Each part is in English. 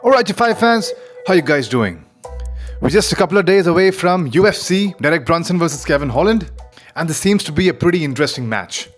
Alright, you five fans, how you guys doing? We're just a couple of days away from UFC, Derek Brunson versus Kevin Holland, and this seems to be a pretty interesting match.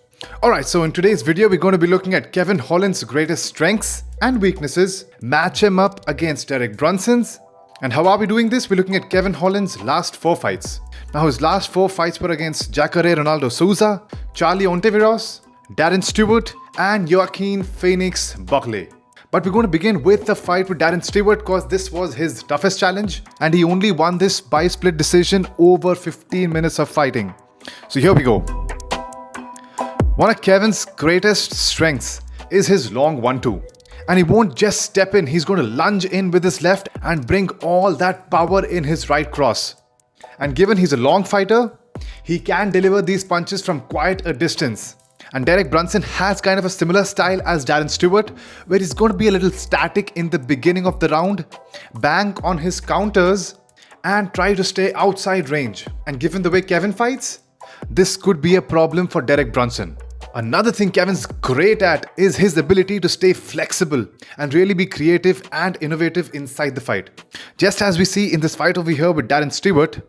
Alright, so in today's video, we're going to be looking at Kevin Holland's greatest strengths and weaknesses, match him up against Derek Brunson's, and how are we doing this? We're looking at Kevin Holland's last 4 fights. Now, his last 4 fights were against Jacare Ronaldo Souza, Charlie Ontiveros, Darren Stewart, and Joaquin Phoenix Buckley. But we're going to begin with the fight with Darren Stewart because this was his toughest challenge and he only won this by split decision over 15 minutes of fighting. So here we go. One of Kevin's greatest strengths is his long 1-2. And he won't just step in, he's going to lunge in with his left and bring all that power in his right cross. And given he's a long fighter, he can deliver these punches from quite a distance. And Derek Brunson has kind of a similar style as Darren Stewart, where he's going to be a little static in the beginning of the round, bank on his counters, and try to stay outside range. And given the way Kevin fights, this could be a problem for Derek Brunson. Another thing Kevin's great at is his ability to stay flexible and really be creative and innovative inside the fight. Just as we see in this fight over here with Darren Stewart,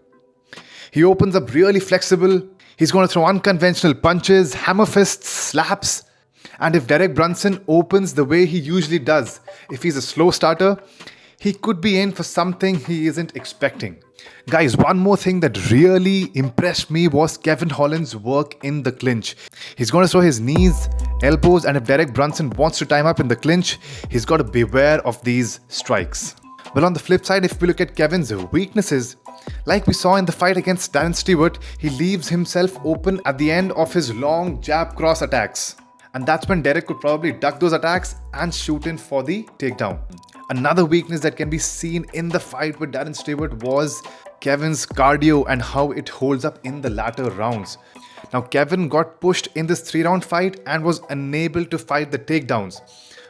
he opens up really flexible. He's going to throw unconventional punches, hammer fists, slaps. And if Derek Brunson opens the way he usually does, if he's a slow starter, he could be in for something he isn't expecting. Guys, one more thing that really impressed me was Kevin Holland's work in the clinch. He's going to throw his knees, elbows, and if Derek Brunson wants to time up in the clinch, he's got to beware of these strikes. Well, on the flip side, if we look at Kevin's weaknesses, like we saw in the fight against Darren Stewart, he leaves himself open at the end of his long jab cross attacks. And that's when Derek could probably duck those attacks and shoot in for the takedown. Another weakness that can be seen in the fight with Darren Stewart was Kevin's cardio and how it holds up in the latter rounds. Now, Kevin got pushed in this 3-round fight and was unable to fight the takedowns.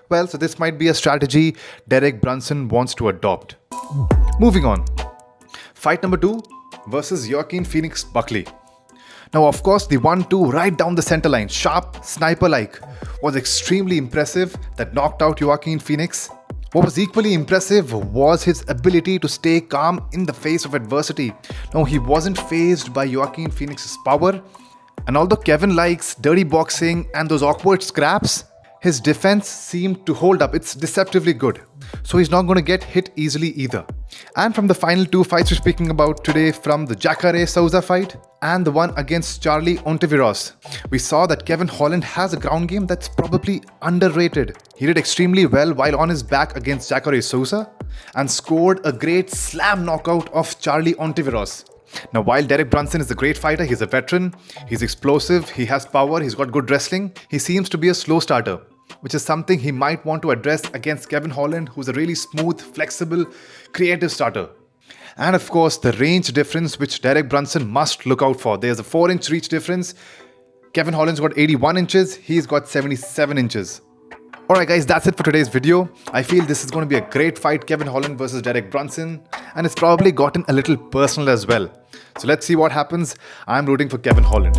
Well, so this might be a strategy Derek Brunson wants to adopt. Moving on. Fight number 2 versus Joaquin Phoenix Buckley. Now, of course, the 1-2 right down the center line, sharp, sniper-like, was extremely impressive that knocked out Joaquin Phoenix. What was equally impressive was his ability to stay calm in the face of adversity. Now, he wasn't fazed by Joaquin Phoenix's power, and although Kevin likes dirty boxing and those awkward scraps, his defense seemed to hold up. It's deceptively good. So he's not going to get hit easily either. And from the final 2 fights we're speaking about today, from the Jacare Souza fight and the one against Charlie Ontiveros, we saw that Kevin Holland has a ground game that's probably underrated. He did extremely well while on his back against Jacare Souza and scored a great slam knockout of Charlie Ontiveros. Now, while Derek Brunson is a great fighter, he's a veteran, he's explosive, he has power, he's got good wrestling, he seems to be a slow starter, which is something he might want to address against Kevin Holland, who's a really smooth, flexible, creative starter. And of course, the range difference which Derek Brunson must look out for. There's a 4-inch reach difference. Kevin Holland's got 81 inches, he's got 77 inches. Alright guys, that's it for today's video. I feel this is going to be a great fight, Kevin Holland versus Derek Brunson, and it's probably gotten a little personal as well. So let's see what happens. I'm rooting for Kevin Holland.